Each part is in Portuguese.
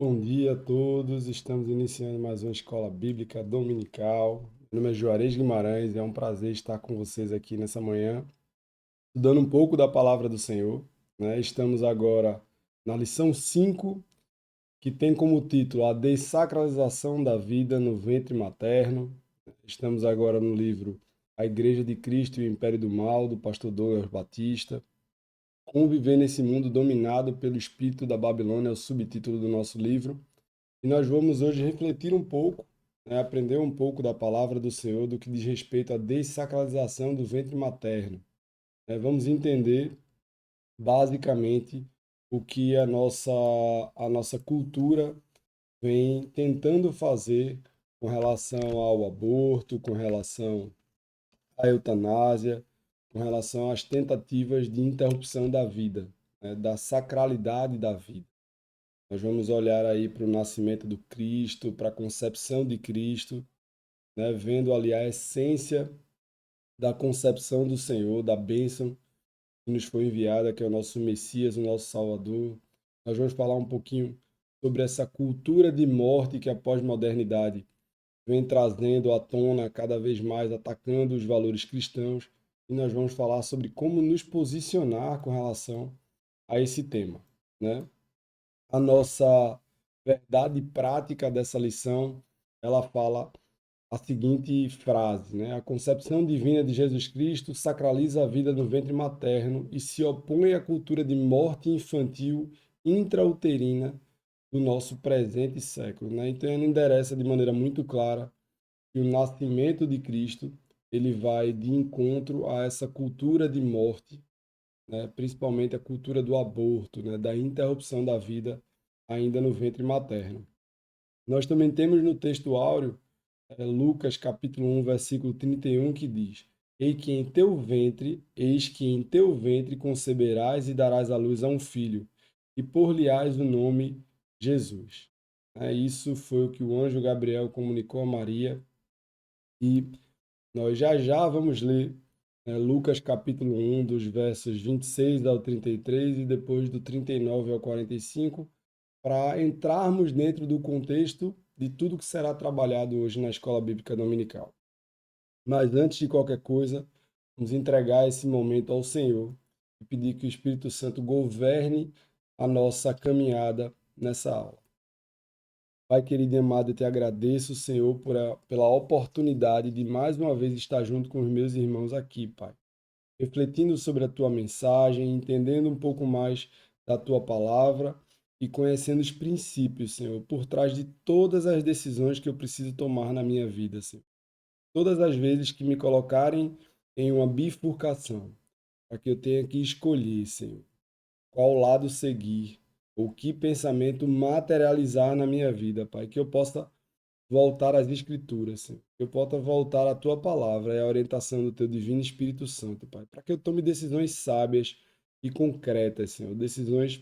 Bom dia a todos, estamos iniciando mais uma escola bíblica dominical. Meu nome é Juarez Guimarães, é um prazer estar com vocês aqui nessa manhã, estudando um pouco da palavra do Senhor, né? Estamos agora na lição 5, que tem como título A Dessacralização da Vida no Ventre Materno. Estamos agora no livro A Igreja de Cristo e o Império do Mal, do pastor Douglas Batista. Como viver nesse mundo dominado pelo espírito da Babilônia é o subtítulo do nosso livro. E nós vamos hoje refletir um pouco, né, aprender um pouco da palavra do Senhor, do que diz respeito à dessacralização do ventre materno. Vamos entender, basicamente, o que a nossa cultura vem tentando fazer com relação ao aborto, com relação à eutanásia, com relação às tentativas de interrupção da vida, né, da sacralidade da vida. Nós vamos olhar aí para o nascimento do Cristo, para a concepção de Cristo, né? Vendo ali a essência da concepção do Senhor, da bênção que nos foi enviada, que é o nosso Messias, o nosso Salvador. Nós vamos falar um pouquinho sobre essa cultura de morte que a pós-modernidade vem trazendo à tona, cada vez mais atacando os valores cristãos. E nós vamos falar sobre como nos posicionar com relação a esse tema, né? A nossa verdade prática dessa lição, ela fala a seguinte frase, né? A concepção divina de Jesus Cristo sacraliza a vida no ventre materno e se opõe à cultura de morte infantil intrauterina do nosso presente século, né? Então ele endereça de maneira muito clara que o nascimento de Cristo, ele vai de encontro a essa cultura de morte, né? Principalmente a cultura do aborto, né? Da interrupção da vida ainda no ventre materno. Nós também temos no texto áureo Lucas capítulo 1, versículo 31, que diz: Eis que em teu ventre conceberás e darás à luz a um filho, e por-lhe-ás o nome Jesus. Isso foi o que o anjo Gabriel comunicou a Maria, e nós já já vamos ler Lucas capítulo 1, dos versos 26 ao 33 e depois do 39 ao 45, para entrarmos dentro do contexto de tudo que será trabalhado hoje na Escola Bíblica Dominical. Mas antes de qualquer coisa, vamos entregar esse momento ao Senhor e pedir que o Espírito Santo governe a nossa caminhada nessa aula. Pai querido e amado, eu te agradeço, Senhor, pela oportunidade de mais uma vez estar junto com os meus irmãos aqui, Pai, refletindo sobre a tua mensagem, entendendo um pouco mais da tua palavra e conhecendo os princípios, Senhor, por trás de todas as decisões que eu preciso tomar na minha vida, Senhor. Todas as vezes que me colocarem em uma bifurcação, para que eu tenha que escolher, Senhor, qual lado seguir, ou que pensamento materializar na minha vida, Pai, que eu possa voltar às Escrituras, Senhor. Que eu possa voltar à Tua palavra e à orientação do Teu Divino Espírito Santo, Pai. Para que eu tome decisões sábias e concretas, Senhor. Decisões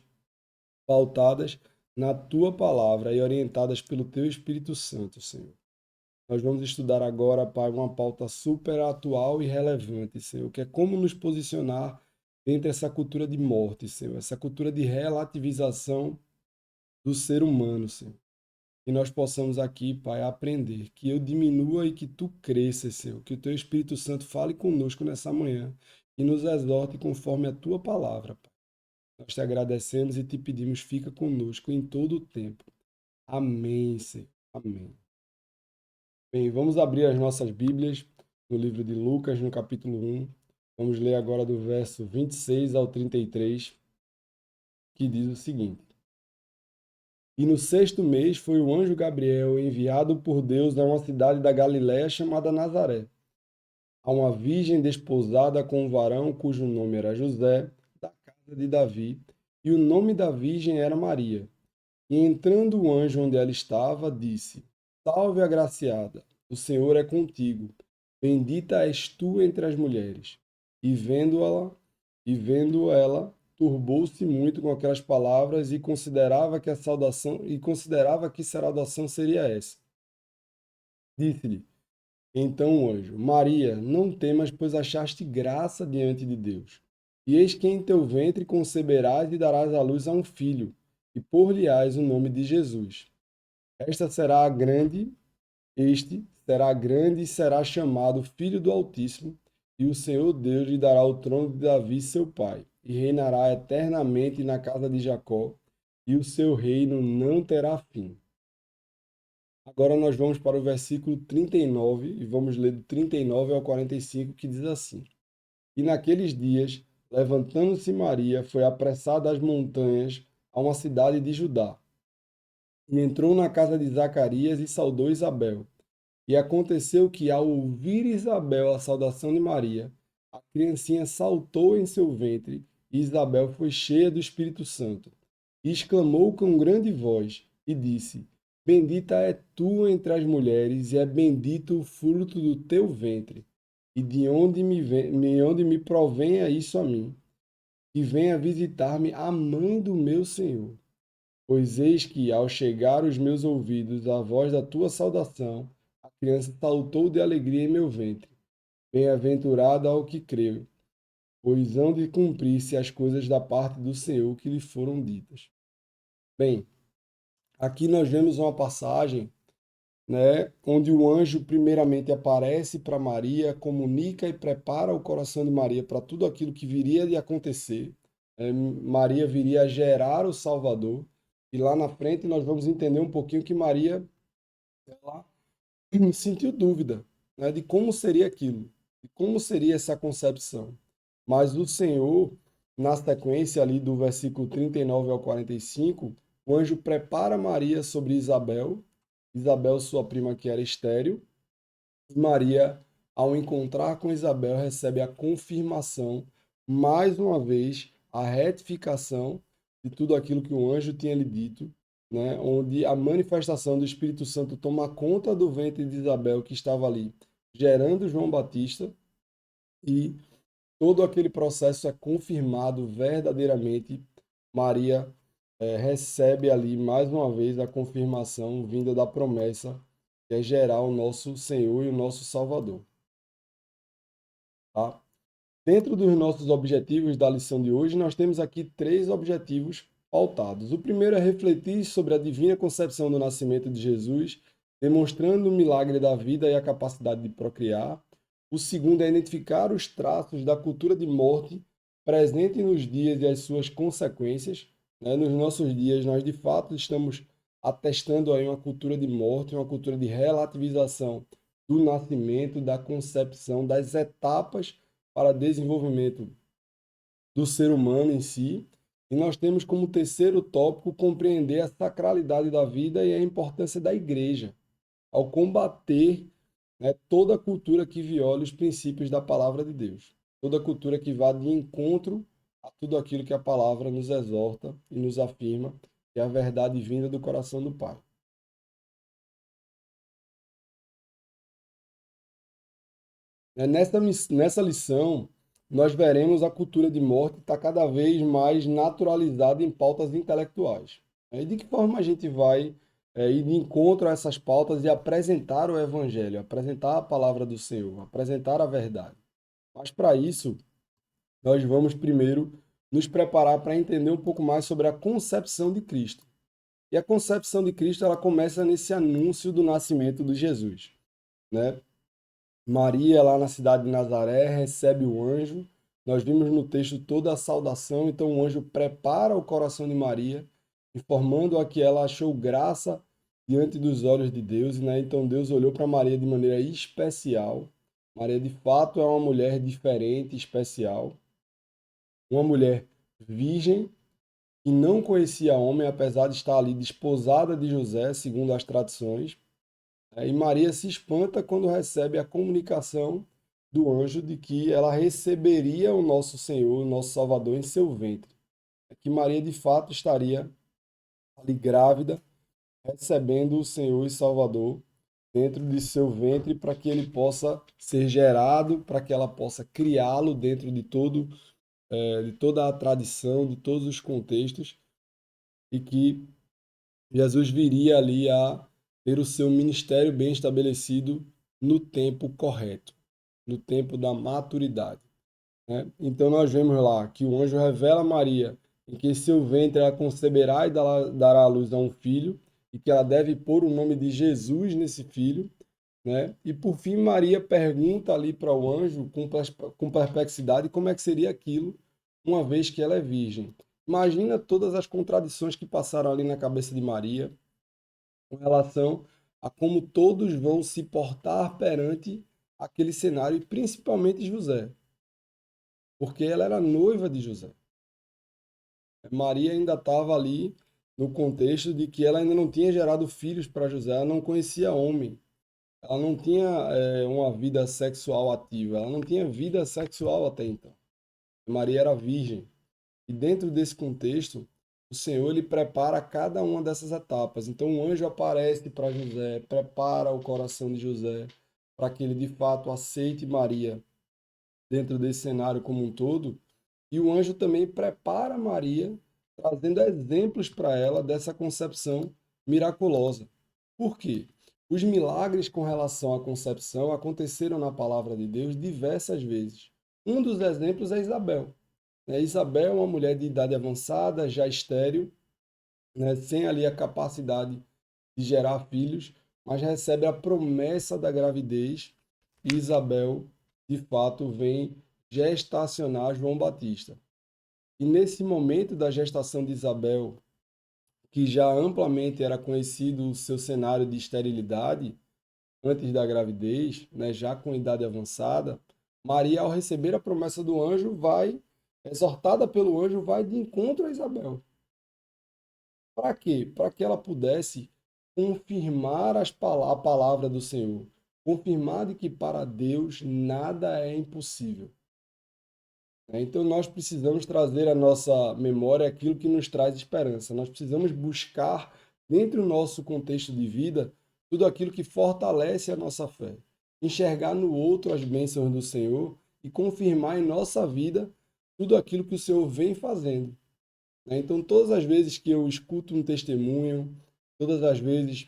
pautadas na Tua palavra e orientadas pelo Teu Espírito Santo, Senhor. Nós vamos estudar agora, Pai, uma pauta super atual e relevante, Senhor, que é como nos posicionar dentro dessa cultura de morte, Senhor, essa cultura de relativização do ser humano, Senhor. Que nós possamos aqui, Pai, aprender, que eu diminua e que tu cresças, Senhor, que o teu Espírito Santo fale conosco nessa manhã e nos exorte conforme a tua palavra, Pai. Nós te agradecemos e te pedimos, fica conosco em todo o tempo. Amém, Senhor. Amém. Bem, vamos abrir as nossas Bíblias no livro de Lucas, no capítulo 1. Vamos ler agora do verso 26 ao 33, que diz o seguinte: E no sexto mês foi o anjo Gabriel enviado por Deus a uma cidade da Galiléia chamada Nazaré, a uma virgem desposada com um varão cujo nome era José, da casa de Davi, e o nome da virgem era Maria. E entrando o anjo onde ela estava, disse: Salve, agraciada, o Senhor é contigo. Bendita és tu entre as mulheres. E vendo ela, turbou-se muito com aquelas palavras e considerava que saudação seria essa. Disse-lhe então o anjo: Maria, não temas, pois achaste graça diante de Deus. E eis que em teu ventre conceberás e darás à luz a um filho, e por-lhe-ás o nome de Jesus. Esta será grande, este será grande e será chamado Filho do Altíssimo, e o Senhor Deus lhe dará o trono de Davi, seu pai, e reinará eternamente na casa de Jacó, e o seu reino não terá fim. Agora nós vamos para o versículo 39 e vamos ler do 39 ao 45, que diz assim: E naqueles dias, levantando-se Maria, foi apressada às montanhas, a uma cidade de Judá, e entrou na casa de Zacarias e saudou Isabel. E aconteceu que, ao ouvir Isabel a saudação de Maria, a criancinha saltou em seu ventre, e Isabel foi cheia do Espírito Santo. E exclamou com grande voz, e disse: Bendita é tu entre as mulheres, e é bendito o fruto do teu ventre. E onde me provenha isso a mim? Que venha visitar-me a mãe do meu Senhor. Pois eis que, ao chegar aos meus ouvidos a voz da tua saudação, a criança saltou de alegria em meu ventre. Bem-aventurado ao que creu, pois hão de cumprir-se as coisas da parte do Senhor que lhe foram ditas. Bem, aqui nós vemos uma passagem, né, onde o anjo primeiramente aparece para Maria, comunica e prepara o coração de Maria para tudo aquilo que viria de acontecer. Maria viria a gerar o Salvador. E lá na frente nós vamos entender um pouquinho que Maria ela sentiu dúvida, né, de como seria aquilo, de como seria essa concepção. Mas o Senhor, na sequência ali do versículo 39 ao 45, o anjo prepara Maria sobre Isabel, Isabel, sua prima que era estéril, e Maria, ao encontrar com Isabel, recebe a confirmação, mais uma vez, a retificação de tudo aquilo que o anjo tinha lhe dito, né? Onde a manifestação do Espírito Santo toma conta do ventre de Isabel, que estava ali, gerando João Batista, e todo aquele processo é confirmado verdadeiramente. Maria recebe ali, mais uma vez, a confirmação vinda da promessa, que é gerar o nosso Senhor e o nosso Salvador. Tá? Dentro dos nossos objetivos da lição de hoje, nós temos aqui três objetivos pautados. O primeiro é refletir sobre a divina concepção do nascimento de Jesus, demonstrando o milagre da vida e a capacidade de procriar. O segundo é identificar os traços da cultura de morte presente nos dias e as suas consequências. Né? Nos nossos dias, nós de fato estamos atestando aí uma cultura de morte, uma cultura de relativização do nascimento, da concepção, das etapas para desenvolvimento do ser humano em si. E nós temos como terceiro tópico compreender a sacralidade da vida e a importância da igreja ao combater, né, toda cultura que viole os princípios da palavra de Deus, toda cultura que vá de encontro a tudo aquilo que a palavra nos exorta e nos afirma que é a verdade vinda do coração do Pai. Nessa lição, nós veremos a cultura de morte estar cada vez mais naturalizada em pautas intelectuais. E de que forma a gente vai ir de encontro a essas pautas e apresentar o Evangelho, apresentar a palavra do Senhor, apresentar a verdade. Mas para isso, nós vamos primeiro nos preparar para entender um pouco mais sobre a concepção de Cristo. E a concepção de Cristo ela começa nesse anúncio do nascimento de Jesus, né? Maria, lá na cidade de Nazaré, recebe o anjo. Nós vimos no texto toda a saudação, então o anjo prepara o coração de Maria, informando-a que ela achou graça diante dos olhos de Deus, né? Então Deus olhou para Maria de maneira especial. Maria, de fato, é uma mulher diferente, especial. Uma mulher virgem, que não conhecia homem, apesar de estar ali desposada de José, segundo as tradições. E Maria se espanta quando recebe a comunicação do anjo de que ela receberia o nosso Senhor, o nosso Salvador, em seu ventre. Que Maria, de fato, estaria ali grávida, recebendo o Senhor e Salvador dentro de seu ventre para que ele possa ser gerado, para que ela possa criá-lo dentro de toda a tradição, de todos os contextos, e que Jesus viria ali a ter o seu ministério bem estabelecido no tempo correto, no tempo da maturidade, né? Então nós vemos lá que o anjo revela a Maria em que seu ventre ela conceberá e dará à luz a um filho, e que ela deve pôr o nome de Jesus nesse filho, né? E por fim, Maria pergunta ali para o anjo com perplexidade como é que seria aquilo, uma vez que ela é virgem. Imagina todas as contradições que passaram ali na cabeça de Maria com relação a como todos vão se portar perante aquele cenário, e principalmente José, porque ela era noiva de José. Maria ainda estava ali no contexto de que ela ainda não tinha gerado filhos para José, ela não conhecia homem, ela não tinha uma vida sexual ativa, ela não tinha vida sexual até então. Maria era virgem. E dentro desse contexto, o Senhor ele prepara cada uma dessas etapas. Então o anjo aparece para José, prepara o coração de José para que ele de fato aceite Maria dentro desse cenário como um todo. E o anjo também prepara Maria, trazendo exemplos para ela dessa concepção miraculosa. Por quê? Os milagres com relação à concepção aconteceram na palavra de Deus diversas vezes. Um dos exemplos é Isabel. Isabel é uma mulher de idade avançada, já estéril, né, sem ali a capacidade de gerar filhos, mas recebe a promessa da gravidez e Isabel, de fato, vem gestacionar João Batista. E nesse momento da gestação de Isabel, que já amplamente era conhecido o seu cenário de esterilidade antes da gravidez, né, já com idade avançada, Maria, ao receber a promessa do anjo, vai, exortada pelo anjo, vai de encontro a Isabel. Para quê? Para que ela pudesse confirmar a palavra do Senhor, confirmar de que para Deus nada é impossível. Então, nós precisamos trazer à nossa memória aquilo que nos traz esperança. Nós precisamos buscar, dentro do nosso contexto de vida, tudo aquilo que fortalece a nossa fé. Enxergar no outro as bênçãos do Senhor e confirmar em nossa vida tudo aquilo que o Senhor vem fazendo. Então, todas as vezes que eu escuto um testemunho, todas as vezes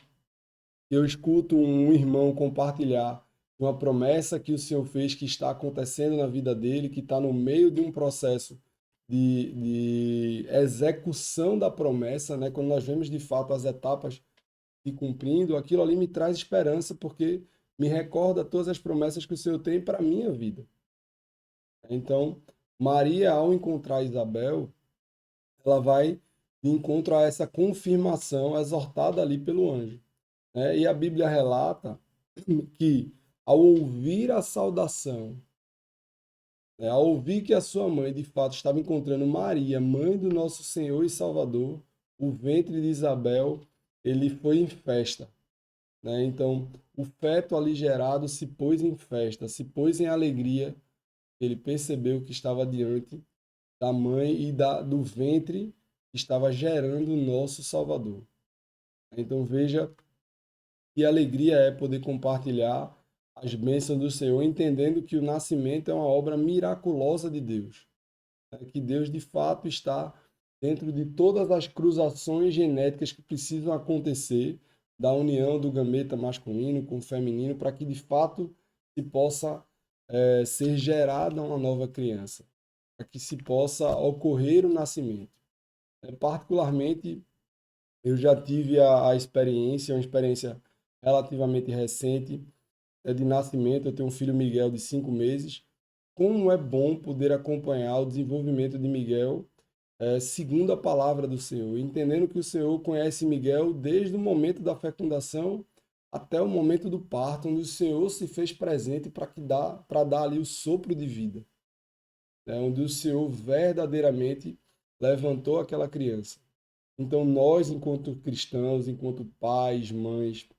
que eu escuto um irmão compartilhar uma promessa que o Senhor fez, que está acontecendo na vida dele, que está no meio de um processo de execução da promessa, né? Quando nós vemos de fato as etapas se cumprindo, aquilo ali me traz esperança, porque me recorda todas as promessas que o Senhor tem para a minha vida. Então, Maria, ao encontrar Isabel, ela vai de encontro a essa confirmação exortada ali pelo anjo, né? E a Bíblia relata que, ao ouvir a saudação, né, ao ouvir que a sua mãe de fato estava encontrando Maria, mãe do nosso Senhor e Salvador, o ventre de Isabel ele foi em festa, né? Então, o feto ali gerado se pôs em festa, se pôs em alegria. Ele percebeu que estava diante da mãe e do ventre que estava gerando o nosso Salvador. Então veja que alegria é poder compartilhar as bênçãos do Senhor, entendendo que o nascimento é uma obra miraculosa de Deus, né? Que Deus de fato está dentro de todas as cruzações genéticas que precisam acontecer da união do gameta masculino com o feminino para que de fato se possa ser gerada uma nova criança, para que se possa ocorrer o nascimento. Particularmente, eu já tive a experiência, uma experiência relativamente recente, de nascimento. Eu tenho um filho Miguel de 5 meses. Como é bom poder acompanhar o desenvolvimento de Miguel, segundo a palavra do Senhor, entendendo que o Senhor conhece Miguel desde o momento da fecundação até o momento do parto, onde o Senhor se fez presente para dar ali o sopro de vida, né? Onde o Senhor verdadeiramente levantou aquela criança. Então, nós, enquanto cristãos, enquanto pais, mães,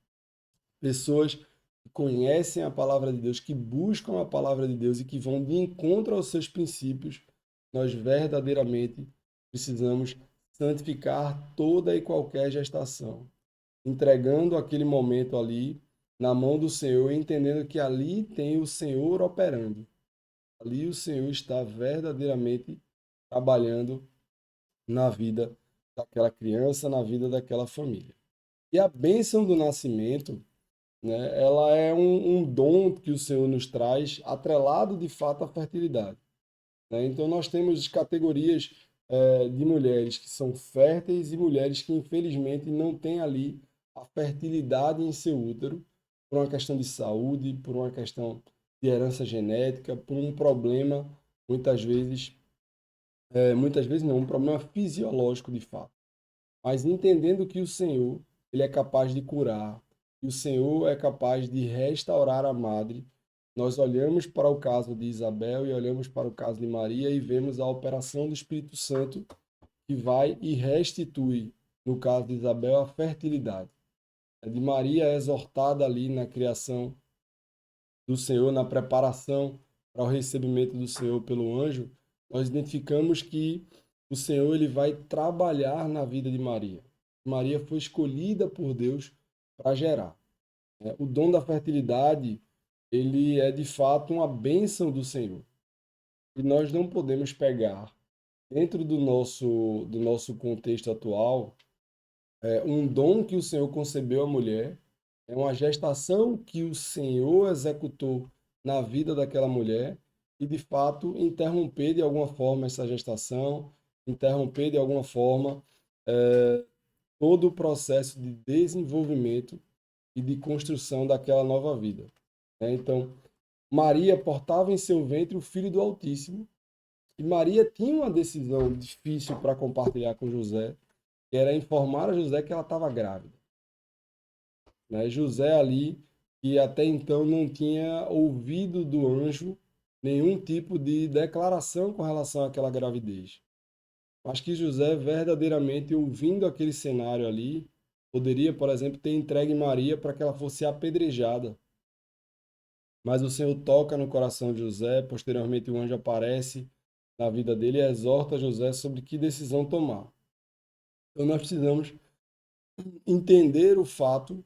pessoas que conhecem a palavra de Deus, que buscam a palavra de Deus e que vão de encontro aos seus princípios, nós verdadeiramente precisamos santificar toda e qualquer gestação, entregando aquele momento ali na mão do Senhor, entendendo que ali tem o Senhor operando. Ali o Senhor está verdadeiramente trabalhando na vida daquela criança, na vida daquela família. E a bênção do nascimento, né, ela é um dom que o Senhor nos traz, atrelado de fato à fertilidade, né? Então nós temos categorias de mulheres que são férteis e mulheres que, infelizmente, não têm ali a fertilidade em seu útero, por uma questão de saúde, por uma questão de herança genética, por um problema, muitas vezes, muitas vezes não, um problema fisiológico de fato. Mas entendendo que o Senhor, ele é capaz de curar, e o Senhor é capaz de restaurar a madre, nós olhamos para o caso de Isabel e olhamos para o caso de Maria e vemos a operação do Espírito Santo que vai e restitui, no caso de Isabel, a fertilidade. A de Maria é exortada ali na criação do Senhor, na preparação para o recebimento do Senhor pelo anjo, nós identificamos que o Senhor ele vai trabalhar na vida de Maria. Maria foi escolhida por Deus para gerar. O dom da fertilidade, ele é de fato uma bênção do Senhor. E nós não podemos pegar, dentro do nosso contexto atual, um dom que o Senhor concebeu à mulher, é uma gestação que o Senhor executou na vida daquela mulher e, de fato, interromper de alguma forma essa gestação, interromper de alguma forma todo o processo de desenvolvimento e de construção daquela nova vida. Então, Maria portava em seu ventre o Filho do Altíssimo e Maria tinha uma decisão difícil para compartilhar com José, que era informar a José que ela estava grávida. José ali, que até então não tinha ouvido do anjo nenhum tipo de declaração com relação àquela gravidez. Acho que José, verdadeiramente ouvindo aquele cenário ali, poderia, por exemplo, ter entregue Maria para que ela fosse apedrejada. Mas o Senhor toca no coração de José, posteriormente o anjo aparece na vida dele e exorta José sobre que decisão tomar. Então nós precisamos entender o fato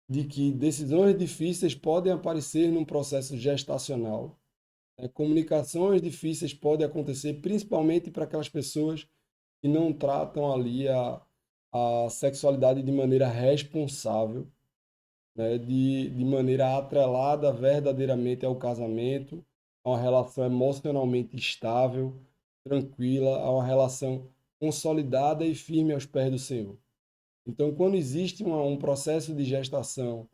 de que decisões difíceis podem aparecer num processo gestacional. Comunicações difíceis podem acontecer principalmente para aquelas pessoas que não tratam ali a sexualidade de maneira responsável, de maneira atrelada verdadeiramente ao casamento, a uma relação emocionalmente estável, tranquila, a uma relação consolidada e firme aos pés do Senhor. Então, quando existe um processo de gestação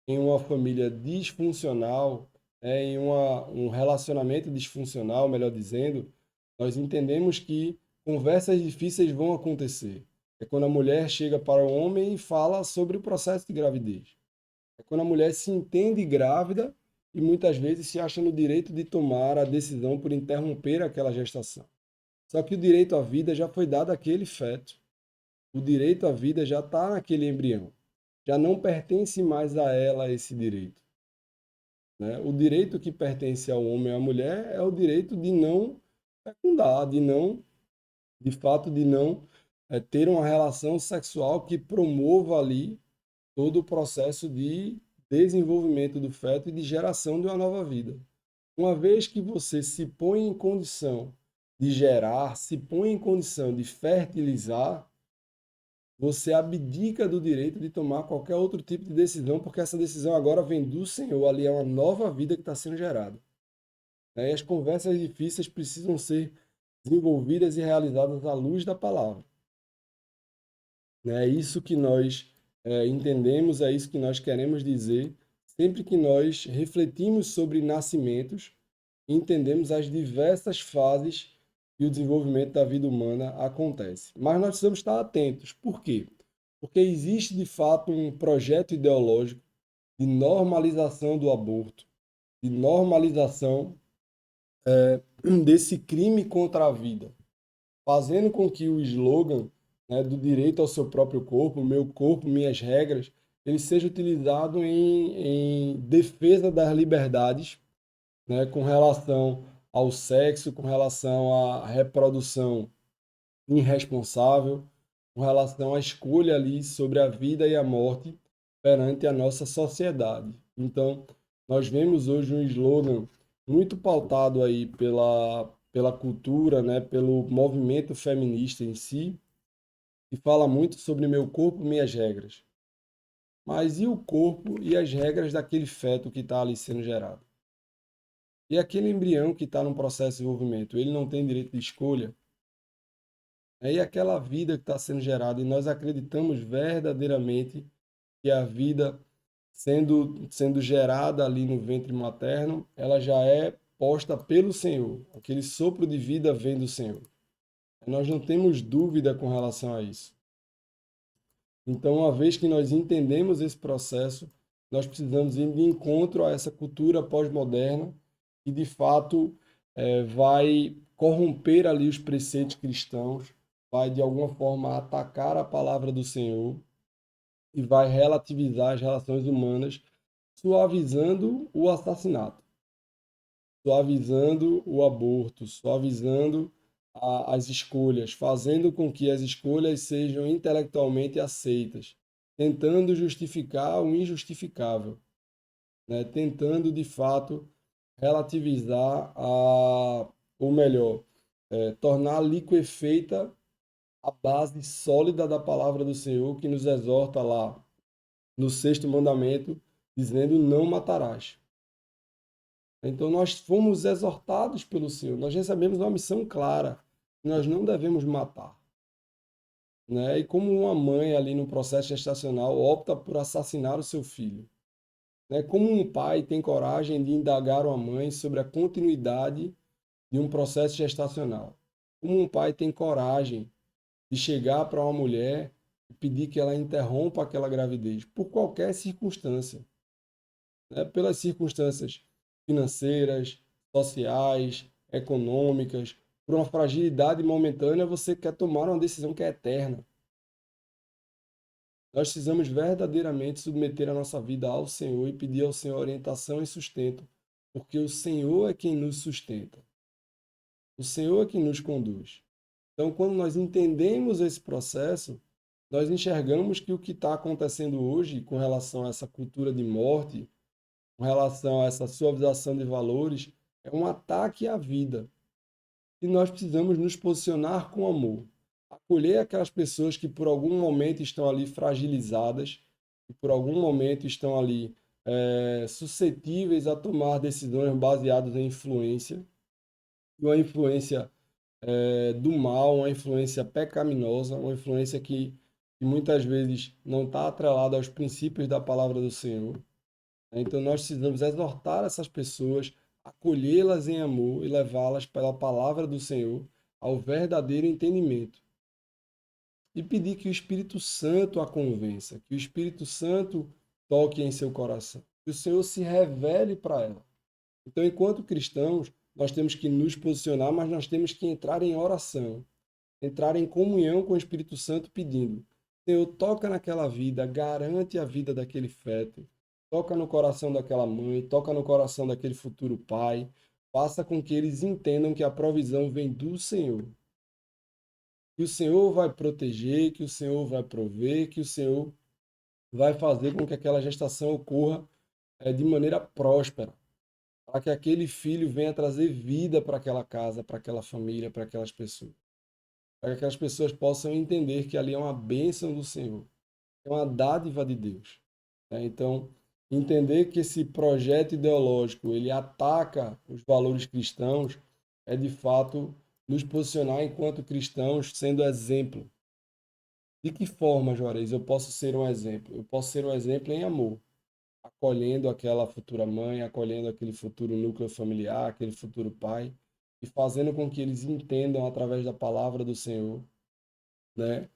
em uma família disfuncional, em um relacionamento disfuncional, melhor dizendo, nós entendemos que conversas difíceis vão acontecer. É quando a mulher chega para o homem e fala sobre o processo de gravidez. É quando a mulher se entende grávida e muitas vezes se acha no direito de tomar a decisão por interromper aquela gestação. Só que o direito à vida já foi dado àquele feto. O direito à vida já está naquele embrião. Já não pertence mais a ela esse direito. O direito que pertence ao homem e à mulher é o direito de não fecundar, de fato, de não ter uma relação sexual que promova ali todo o processo de desenvolvimento do feto e de geração de uma nova vida. Uma vez que você se põe em condição de gerar, se põe em condição de fertilizar, você abdica do direito de tomar qualquer outro tipo de decisão, porque essa decisão agora vem do Senhor, ali é uma nova vida que está sendo gerada. E as conversas difíceis precisam ser desenvolvidas e realizadas à luz da palavra. É isso que nós entendemos, é isso que nós queremos dizer sempre que nós refletimos sobre nascimentos e entendemos as diversas fases que o desenvolvimento da vida humana acontece. Mas nós precisamos estar atentos. Por quê? Porque existe de fato um projeto ideológico de normalização do aborto, de normalização desse crime contra a vida, fazendo com que o slogan, do direito ao seu próprio corpo, meu corpo, minhas regras, ele seja utilizado em defesa das liberdades, com relação ao sexo, com relação à reprodução irresponsável, com relação à escolha ali sobre a vida e a morte perante a nossa sociedade. Então, nós vemos hoje um slogan muito pautado aí pela cultura, pelo movimento feminista em si, que fala muito sobre meu corpo, minhas regras. Mas e o corpo e as regras daquele feto que está ali sendo gerado? E aquele embrião que está no processo de desenvolvimento, ele não tem direito de escolha? E aquela vida que está sendo gerada, e nós acreditamos verdadeiramente que a vida sendo gerada ali no ventre materno, ela já é posta pelo Senhor. Aquele sopro de vida vem do Senhor. Nós não temos dúvida com relação a isso. Então, uma vez que nós entendemos esse processo, nós precisamos ir de encontro a essa cultura pós-moderna que, de fato, vai corromper ali os preceitos cristãos, vai, de alguma forma, atacar a palavra do Senhor e vai relativizar as relações humanas, suavizando o assassinato, suavizando o aborto, suavizando as escolhas, fazendo com que as escolhas sejam intelectualmente aceitas, tentando justificar o injustificável, né? Tentando, de fato, relativizar ou melhor, tornar liquefeita a base sólida da palavra do Senhor que nos exorta lá no sexto mandamento, dizendo: não matarás. Então nós fomos exortados pelo Senhor, nós recebemos uma missão clara, nós não devemos matar, né? E como uma mãe ali no processo gestacional opta por assassinar o seu filho, né? Como um pai tem coragem de indagar uma mãe sobre a continuidade de um processo gestacional? Como um pai tem coragem de chegar para uma mulher e pedir que ela interrompa aquela gravidez por qualquer circunstância, né? Pelas circunstâncias financeiras, sociais, econômicas, por uma fragilidade momentânea, você quer tomar uma decisão que é eterna. Nós precisamos verdadeiramente submeter a nossa vida ao Senhor e pedir ao Senhor orientação e sustento, porque o Senhor é quem nos sustenta. O Senhor é quem nos conduz. Então, quando nós entendemos esse processo, nós enxergamos que o que está acontecendo hoje com relação a essa cultura de morte, com relação a essa suavização de valores, é um ataque à vida. E nós precisamos nos posicionar com amor, acolher aquelas pessoas que por algum momento estão ali fragilizadas, que por algum momento estão ali suscetíveis a tomar decisões baseadas em influência, e uma influência do mal, uma influência pecaminosa, uma influência que muitas vezes não está atrelada aos princípios da palavra do Senhor. Então, nós precisamos exortar essas pessoas, acolhê-las em amor e levá-las pela palavra do Senhor ao verdadeiro entendimento. E pedir que o Espírito Santo a convença, que o Espírito Santo toque em seu coração, que o Senhor se revele para ela. Então, enquanto cristãos, nós temos que nos posicionar, mas nós temos que entrar em oração, entrar em comunhão com o Espírito Santo pedindo: Senhor, toca naquela vida, garante a vida daquele feto, toca no coração daquela mãe, toca no coração daquele futuro pai, faça com que eles entendam que a provisão vem do Senhor. Que o Senhor vai proteger, que o Senhor vai prover, que o Senhor vai fazer com que aquela gestação ocorra de maneira próspera, para que aquele filho venha trazer vida para aquela casa, para aquela família, para aquelas pessoas. Para que aquelas pessoas possam entender que ali é uma bênção do Senhor, é uma dádiva de Deus, né? Então, entender que esse projeto ideológico ele ataca os valores cristãos é de fato nos posicionar enquanto cristãos sendo exemplo. De que forma, Juarez, eu posso ser um exemplo? Eu posso ser um exemplo em amor, acolhendo aquela futura mãe, acolhendo aquele futuro núcleo familiar, aquele futuro pai, e fazendo com que eles entendam através da palavra do Senhor, né?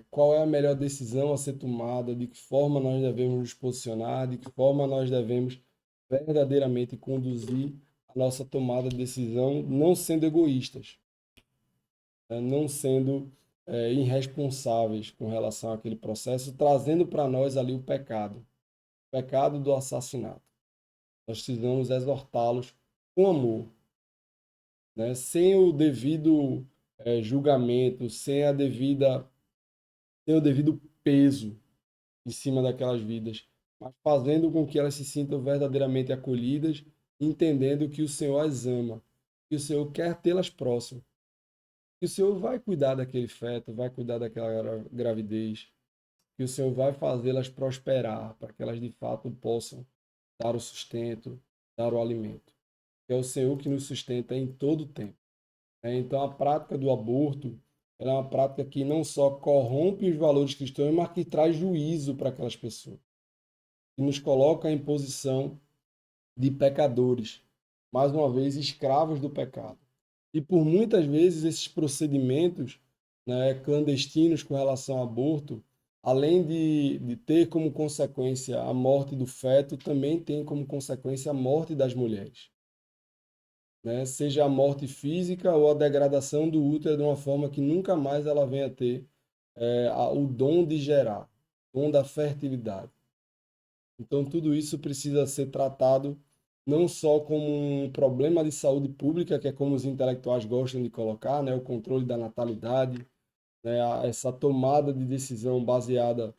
Qual é a melhor decisão a ser tomada, de que forma nós devemos nos posicionar, de que forma nós devemos verdadeiramente conduzir a nossa tomada de decisão, não sendo egoístas, né? Não sendo irresponsáveis com relação àquele processo, trazendo para nós ali o pecado do assassinato. Nós precisamos exortá-los com amor, né? Sem o devido julgamento, sem o devido peso em cima daquelas vidas, mas fazendo com que elas se sintam verdadeiramente acolhidas, entendendo que o Senhor as ama, que o Senhor quer tê-las próximas, que o Senhor vai cuidar daquele feto, vai cuidar daquela gravidez, que o Senhor vai fazê-las prosperar, para que elas de fato possam dar o sustento, dar o alimento. Que é o Senhor que nos sustenta em todo o tempo. Então, a prática do aborto ela é uma prática que não só corrompe os valores cristãos, mas que traz juízo para aquelas pessoas, e nos coloca em posição de pecadores, mais uma vez escravos do pecado. E por muitas vezes esses procedimentos, né, clandestinos com relação ao aborto, além de ter como consequência a morte do feto, também tem como consequência a morte das mulheres, né? Seja a morte física ou a degradação do útero de uma forma que nunca mais ela venha a ter o dom de gerar, o dom da fertilidade. Então, tudo isso precisa ser tratado não só como um problema de saúde pública, que é como os intelectuais gostam de colocar, né, o controle da natalidade, né, essa tomada de decisão baseada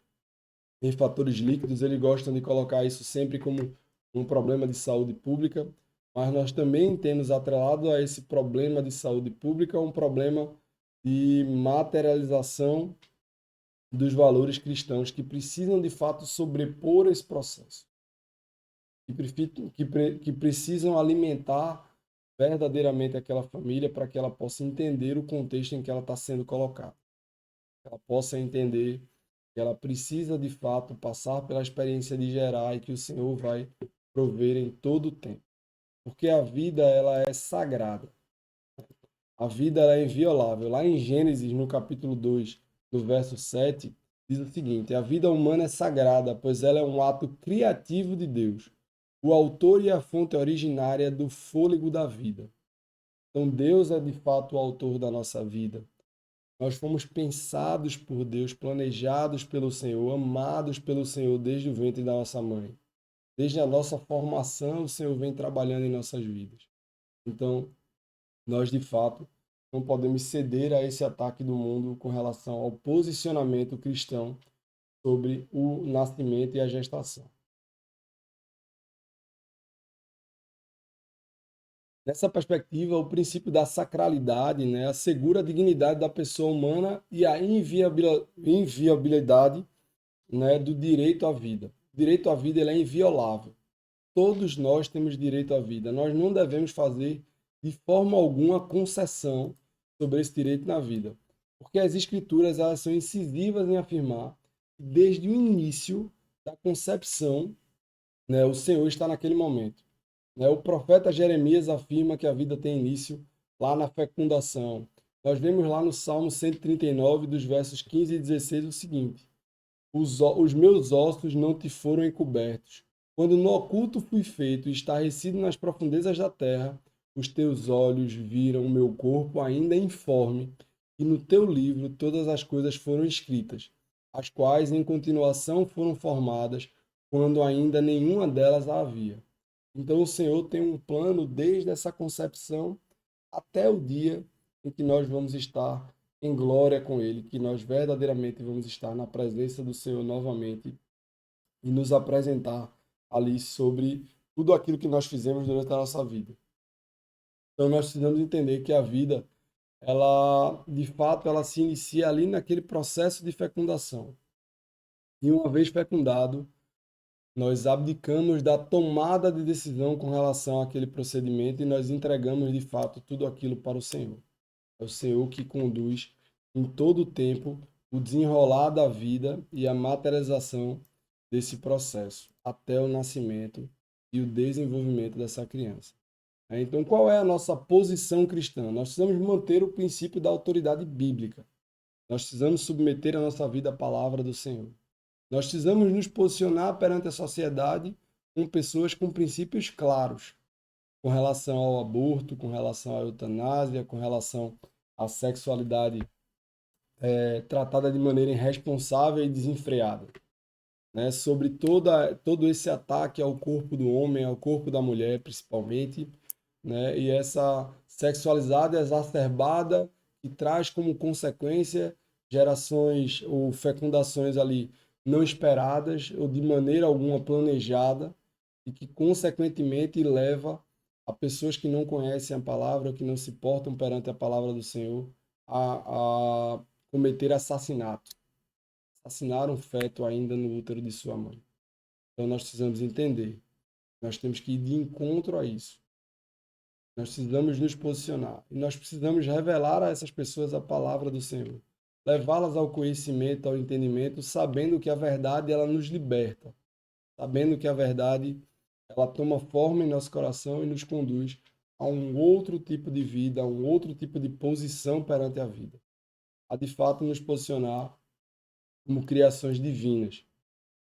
em fatores líquidos, eles gostam de colocar isso sempre como um problema de saúde pública, mas nós também temos atrelado a esse problema de saúde pública um problema de materialização dos valores cristãos que precisam de fato sobrepor esse processo, que precisam alimentar verdadeiramente aquela família para que ela possa entender o contexto em que ela está sendo colocada, que ela possa entender que ela precisa de fato passar pela experiência de gerar e que o Senhor vai prover em todo o tempo. Porque a vida ela é sagrada. A vida ela é inviolável. Lá em Gênesis, no capítulo 2, no verso 7, diz o seguinte: a vida humana é sagrada, pois ela é um ato criativo de Deus, o autor e a fonte originária do fôlego da vida. Então Deus é de fato o autor da nossa vida. Nós fomos pensados por Deus, planejados pelo Senhor, amados pelo Senhor desde o ventre da nossa mãe. Desde a nossa formação, o Senhor vem trabalhando em nossas vidas. Então, nós de fato não podemos ceder a esse ataque do mundo com relação ao posicionamento cristão sobre o nascimento e a gestação. Nessa perspectiva, o princípio da sacralidade, né, assegura a dignidade da pessoa humana e a inviabilidade, né, do direito à vida. O direito à vida ele é inviolável. Todos nós temos direito à vida. Nós não devemos fazer de forma alguma concessão sobre esse direito na vida, porque as escrituras elas são incisivas em afirmar que desde o início da concepção, né, o Senhor está naquele momento. Né? O profeta Jeremias afirma que a vida tem início lá na fecundação. Nós vemos lá no Salmo 139, dos versos 15 e 16, o seguinte: os meus ossos não te foram encobertos. Quando no oculto fui feito e estarrecido nas profundezas da terra, os teus olhos viram o meu corpo ainda informe, e no teu livro todas as coisas foram escritas, as quais em continuação foram formadas, quando ainda nenhuma delas havia. Então o Senhor tem um plano desde essa concepção até o dia em que nós vamos estar em glória com Ele, que nós verdadeiramente vamos estar na presença do Senhor novamente e nos apresentar ali sobre tudo aquilo que nós fizemos durante a nossa vida. Então nós precisamos entender que a vida, ela de fato, ela se inicia ali naquele processo de fecundação. E uma vez fecundado, nós abdicamos da tomada de decisão com relação àquele procedimento e nós entregamos de fato tudo aquilo para o Senhor. É o Senhor que conduz em todo o tempo o desenrolar da vida e a materialização desse processo até o nascimento e o desenvolvimento dessa criança. Então, qual é a nossa posição cristã? Nós precisamos manter o princípio da autoridade bíblica. Nós precisamos submeter a nossa vida à palavra do Senhor. Nós precisamos nos posicionar perante a sociedade com pessoas com princípios claros com relação ao aborto, com relação à eutanásia, com relação à sexualidade tratada de maneira irresponsável e desenfreada, né? Sobre todo esse ataque ao corpo do homem, ao corpo da mulher, principalmente, né? E essa sexualizada exacerbada que traz como consequência gerações ou fecundações ali não esperadas ou de maneira alguma planejada e que consequentemente leva a pessoas que não conhecem a palavra, que não se portam perante a palavra do Senhor, a cometer assassinato, assassinar um feto ainda no útero de sua mãe. Então nós precisamos entender, nós temos que ir de encontro a isso. Nós precisamos nos posicionar. E nós precisamos revelar a essas pessoas a palavra do Senhor. Levá-las ao conhecimento, ao entendimento, sabendo que a verdade ela nos liberta. Sabendo que a verdade ela toma forma em nosso coração e nos conduz a um outro tipo de vida, a um outro tipo de posição perante a vida. A de fato nos posicionar como criações divinas,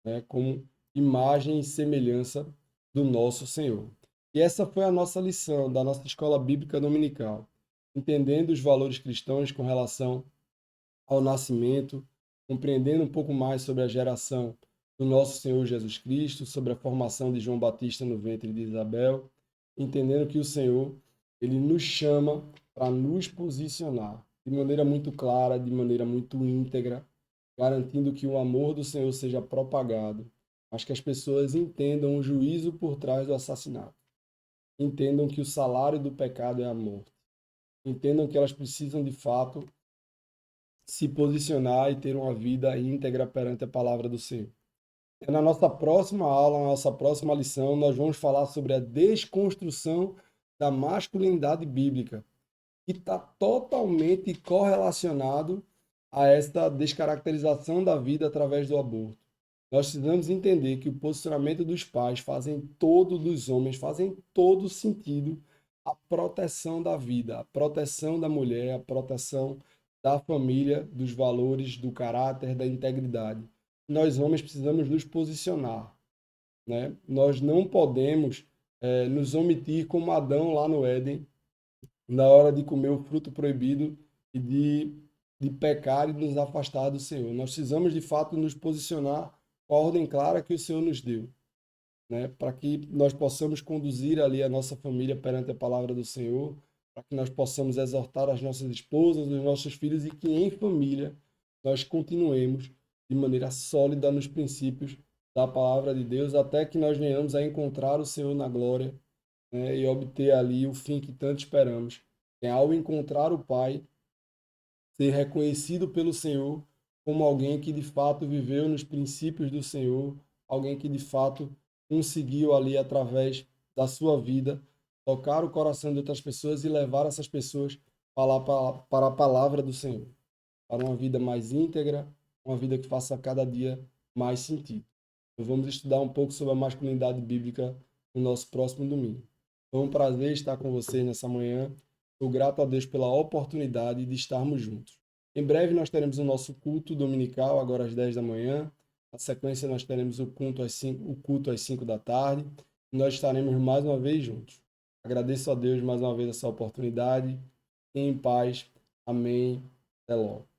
né? Como imagem e semelhança do nosso Senhor. E essa foi a nossa lição da nossa escola bíblica dominical, entendendo os valores cristãos com relação ao nascimento, compreendendo um pouco mais sobre a geração do nosso Senhor Jesus Cristo, sobre a formação de João Batista no ventre de Isabel, entendendo que o Senhor, ele nos chama para nos posicionar de maneira muito clara, de maneira muito íntegra, garantindo que o amor do Senhor seja propagado, mas que as pessoas entendam o juízo por trás do assassinato, entendam que o salário do pecado é a morte, entendam que elas precisam de fato se posicionar e ter uma vida íntegra perante a palavra do Senhor. E na nossa próxima aula, na nossa próxima lição, nós vamos falar sobre a desconstrução da masculinidade bíblica, que está totalmente correlacionado a esta descaracterização da vida através do aborto. Nós precisamos entender que o posicionamento dos pais dos homens, fazem todo sentido a proteção da vida, a proteção da mulher, a proteção da família, dos valores, do caráter, da integridade. Nós homens precisamos nos posicionar, né? Nós não podemos nos omitir como Adão lá no Éden, na hora de comer o fruto proibido e de pecar e nos afastar do Senhor. Nós precisamos, de fato, nos posicionar com a ordem clara que o Senhor nos deu, né? Para que nós possamos conduzir ali a nossa família perante a palavra do Senhor, para que nós possamos exortar as nossas esposas, os nossos filhos e que em família nós continuemos de maneira sólida nos princípios da palavra de Deus, até que nós venhamos a encontrar o Senhor na glória, né, e obter ali o fim que tanto esperamos, é ao encontrar o Pai, ser reconhecido pelo Senhor como alguém que de fato viveu nos princípios do Senhor, alguém que de fato conseguiu ali através da sua vida tocar o coração de outras pessoas e levar essas pessoas para a palavra do Senhor, para uma vida mais íntegra, uma vida que faça cada dia mais sentido. Então, vamos estudar um pouco sobre a masculinidade bíblica no nosso próximo domingo. Foi um prazer estar com vocês nessa manhã. Estou grato a Deus pela oportunidade de estarmos juntos. Em breve nós teremos o nosso culto dominical, agora às 10 da manhã. Na sequência nós teremos o culto às 5 da tarde. E nós estaremos mais uma vez juntos. Agradeço a Deus mais uma vez essa oportunidade. Em paz. Amém. Até logo.